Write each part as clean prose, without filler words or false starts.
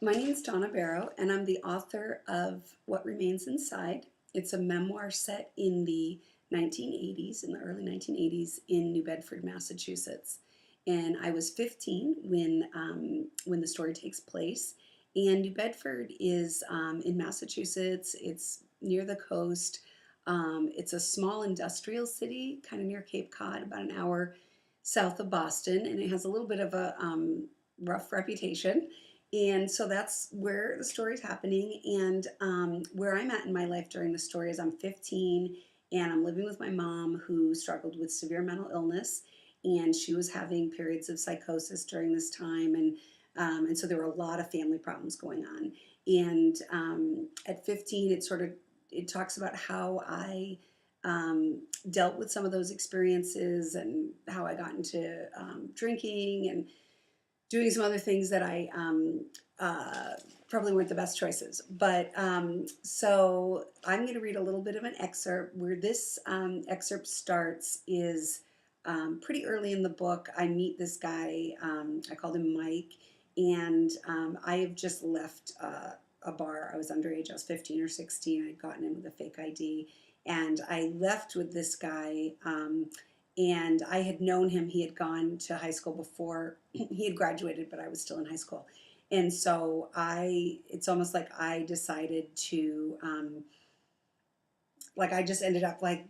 My name is Donna Barrow, and I'm the author of What Remains Inside. It's a memoir set in the 1980s, in the early 1980s, in New Bedford, Massachusetts. And I was 15 when the story takes place. And New Bedford is in Massachusetts. It's near the coast. It's a small industrial city, kind of near Cape Cod, about an hour south of Boston, and it has a little bit of a rough reputation. And so that's where the story is happening. And where I'm at in my life during the story is I'm 15 and I'm living with my mom who struggled with severe mental illness. And she was having periods of psychosis during this time. And so there were a lot of family problems going on. And at 15, it talks about how I dealt with some of those experiences and how I got into drinking and doing some other things that I probably weren't the best choices. But so I'm going to read a little bit of an excerpt. Where this excerpt starts is pretty early in the book. I meet this guy, I called him Mike, and I have just left a bar. I was underage, I was 15 or 16. I'd gotten in with a fake ID. And I left with this guy. And I had known him. He had gone to high school before he had graduated, but I was still in high school. And so it's almost like I decided to, I just ended up like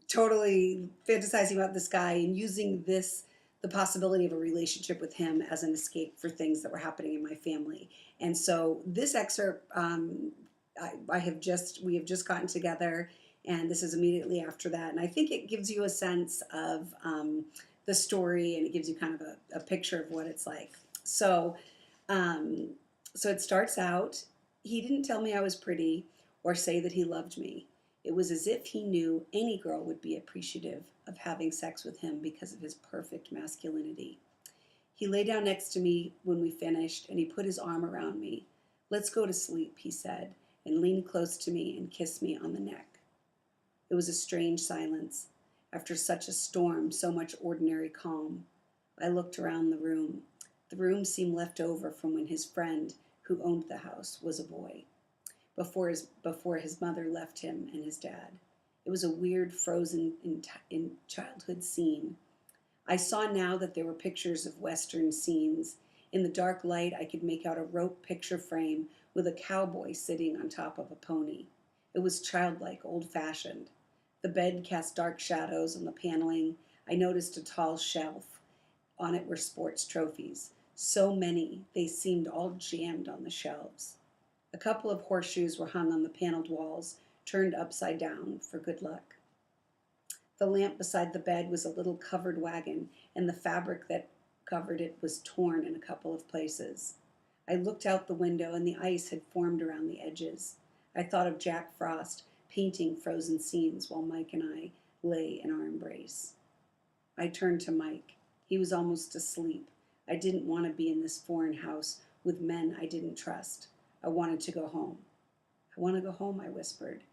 totally fantasizing about this guy and using the possibility of a relationship with him as an escape for things that were happening in my family. And so this excerpt, we have just gotten together, and this is immediately after that. And I think it gives you a sense of the story, and it gives you kind of a picture of what it's like. So, so it starts out, he didn't tell me I was pretty or say that he loved me. It was as if he knew any girl would be appreciative of having sex with him because of his perfect masculinity. He lay down next to me when we finished, and he put his arm around me. "Let's go to sleep," he said, and leaned close to me and kissed me on the neck. It was a strange silence. After such a storm, so much ordinary calm. I looked around the room. The room seemed left over from when his friend, who owned the house, was a boy, before his mother left him and his dad. It was a weird, frozen in childhood scene. I saw now that there were pictures of Western scenes. In the dark light, I could make out a rope picture frame with a cowboy sitting on top of a pony. It was childlike, old-fashioned. The bed cast dark shadows on the paneling. I noticed a tall shelf. On it were sports trophies. So many, they seemed all jammed on the shelves. A couple of horseshoes were hung on the paneled walls, turned upside down for good luck. The lamp beside the bed was a little covered wagon, and the fabric that covered it was torn in a couple of places. I looked out the window, and the ice had formed around the edges. I thought of Jack Frost painting frozen scenes while Mike and I lay in our embrace. I turned to Mike. He was almost asleep. I didn't want to be in this foreign house with men I didn't trust. I wanted to go home. "I want to go home," I whispered.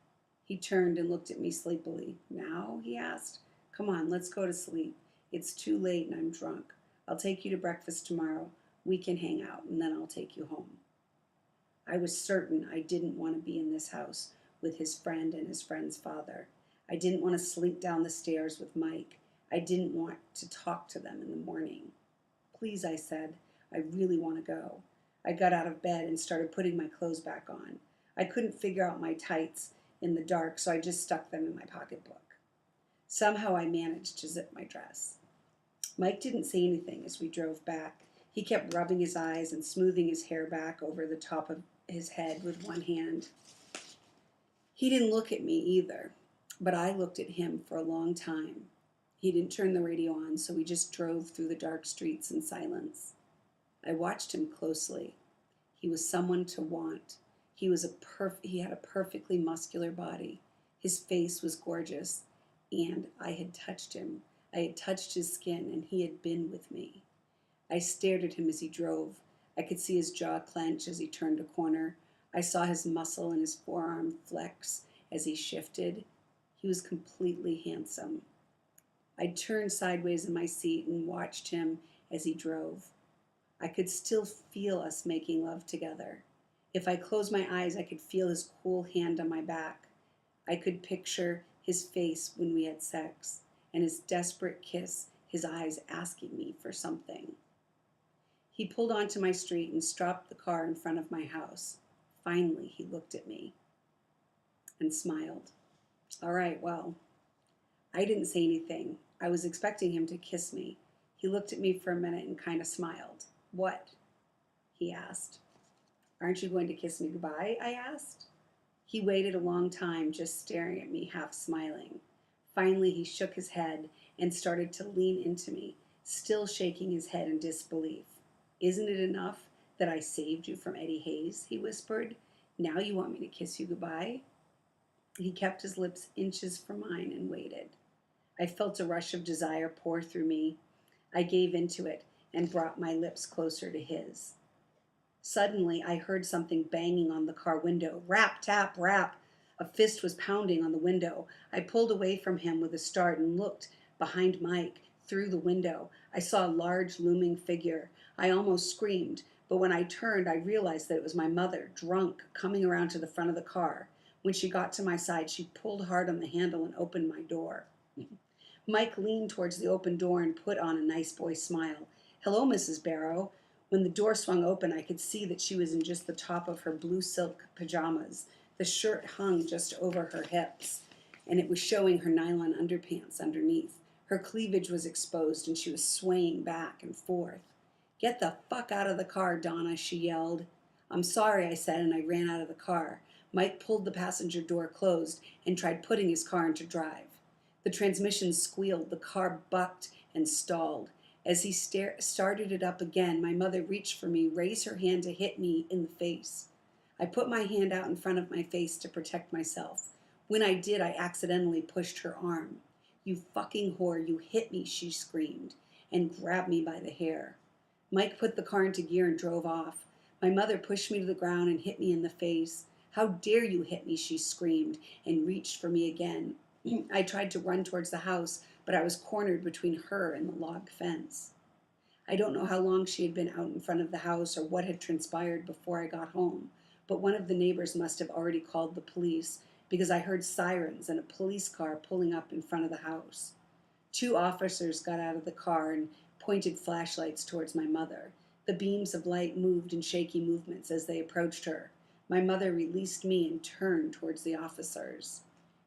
He turned and looked at me sleepily. "Now?" he asked. "Come on, let's go to sleep. It's too late and I'm drunk. I'll take you to breakfast tomorrow. We can hang out, and then I'll take you home." I was certain I didn't want to be in this house with his friend and his friend's father. I didn't want to slink down the stairs with Mike. I didn't want to talk to them in the morning. "Please," I said, "I really want to go." I got out of bed and started putting my clothes back on. I couldn't figure out my tights in the dark, so I just stuck them in my pocketbook. Somehow I managed to zip my dress. Mike didn't say anything as we drove back. He kept rubbing his eyes and smoothing his hair back over the top of his head with one hand. He didn't look at me either, but I looked at him for a long time. He didn't turn the radio on, so we just drove through the dark streets in silence. I watched him closely. He was someone to want. He had a perfectly muscular body. His face was gorgeous, and I had touched him. I had touched his skin, and he had been with me. I stared at him as he drove. I could see his jaw clench as he turned a corner. I saw his muscle and his forearm flex as he shifted. He was completely handsome. I turned sideways in my seat and watched him as he drove. I could still feel us making love together. If I closed my eyes, I could feel his cool hand on my back. I could picture his face when we had sex and his desperate kiss, his eyes asking me for something. He pulled onto my street and stopped the car in front of my house. Finally, he looked at me and smiled. All right, well, I didn't say anything. I was expecting him to kiss me. He looked at me for a minute and kind of smiled. What? He asked. Aren't you going to kiss me goodbye? I asked. He waited a long time, just staring at me, half smiling. Finally, he shook his head and started to lean into me, still shaking his head in disbelief. Isn't it enough that I saved you from Eddie Hayes? He whispered. Now you want me to kiss you goodbye? He kept his lips inches from mine and waited. I felt a rush of desire pour through me. I gave into it and brought my lips closer to his. Suddenly, I heard something banging on the car window. Rap, tap, rap. A fist was pounding on the window. I pulled away from him with a start and looked behind Mike through the window. I saw a large looming figure. I almost screamed, but when I turned, I realized that it was my mother, drunk, coming around to the front of the car. When she got to my side, she pulled hard on the handle and opened my door. Mike leaned towards the open door and put on a nice boy smile. Hello, Mrs. Barrow. When the door swung open, I could see that she was in just the top of her blue silk pajamas. The shirt hung just over her hips, and it was showing her nylon underpants underneath. Her cleavage was exposed, and she was swaying back and forth. Get the fuck out of the car, Donna, she yelled. I'm sorry, I said, and I ran out of the car. Mike pulled the passenger door closed and tried putting his car into drive. The transmission squealed, the car bucked and stalled. As he started it up again, my mother reached for me, raised her hand to hit me in the face. I put my hand out in front of my face to protect myself. When I did, I accidentally pushed her arm. You fucking whore, you hit me, she screamed, and grabbed me by the hair. Mike put the car into gear and drove off. My mother pushed me to the ground and hit me in the face. How dare you hit me, she screamed, and reached for me again. I tried to run towards the house, but I was cornered between her and the log fence. I don't know how long she had been out in front of the house or what had transpired before I got home, but one of the neighbors must have already called the police because I heard sirens and a police car pulling up in front of the house. 2 officers got out of the car and pointed flashlights towards my mother. The beams of light moved in shaky movements as they approached her. My mother released me and turned towards the officers.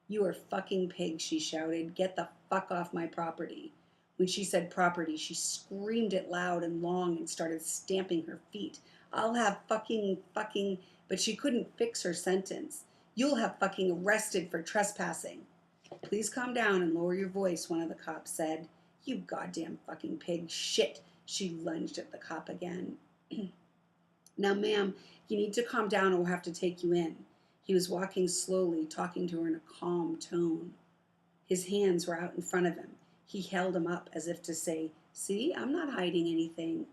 You are fucking pigs, she shouted. Get the fuck off my property. When she said property, she screamed it loud and long and started stamping her feet. I'll have fucking, but she couldn't fix her sentence. You'll have fucking arrested for trespassing. Please calm down and lower your voice, one of the cops said. You goddamn fucking pig. Shit. She lunged at the cop again. Now, ma'am, you need to calm down or we'll have to take you in. He was walking slowly, talking to her in a calm tone. His hands were out in front of him. He held them up as if to say, see, I'm not hiding anything.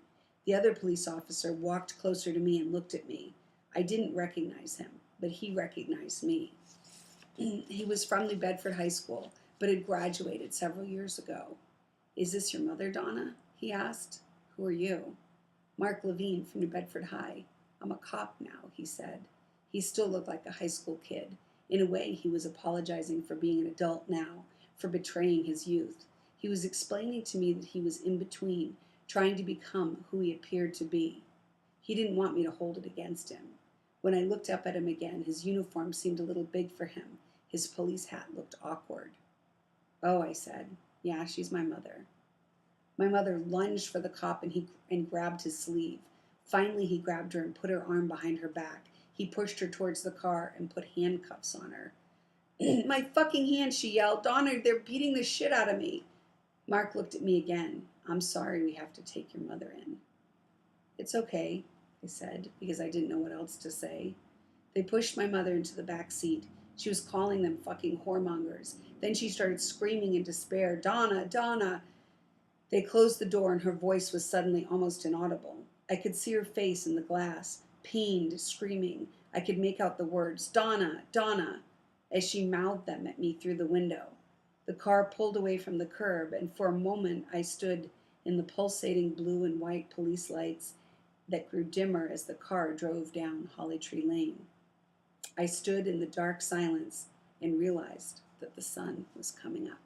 The other police officer walked closer to me and looked at me. I didn't recognize him, but he recognized me. He was from New Bedford High School, but had graduated several years ago. Is this your mother, Donna? He asked. Who are you? Mark Levine from New Bedford High. I'm a cop now, he said. He still looked like a high school kid. In a way, he was apologizing for being an adult now, for betraying his youth. He was explaining to me that he was in between, trying to become who he appeared to be. He didn't want me to hold it against him. When I looked up at him again, his uniform seemed a little big for him. His police hat looked awkward. Oh, I said. Yeah, she's my mother. My mother lunged for the cop and grabbed his sleeve. Finally, he grabbed her and put her arm behind her back. He pushed her towards the car and put handcuffs on her. My fucking hands, she yelled. Donna, they're beating the shit out of me. Mark looked at me again. I'm sorry we have to take your mother in. It's okay, I said, because I didn't know what else to say. They pushed my mother into the back seat. She was calling them fucking whoremongers. Then she started screaming in despair, Donna, Donna. They closed the door and her voice was suddenly almost inaudible. I could see her face in the glass, pained, screaming. I could make out the words, Donna, Donna, as she mouthed them at me through the window. The car pulled away from the curb, and for a moment I stood in the pulsating blue and white police lights that grew dimmer as the car drove down Holly Tree Lane. I stood in the dark silence and realized that the sun was coming up.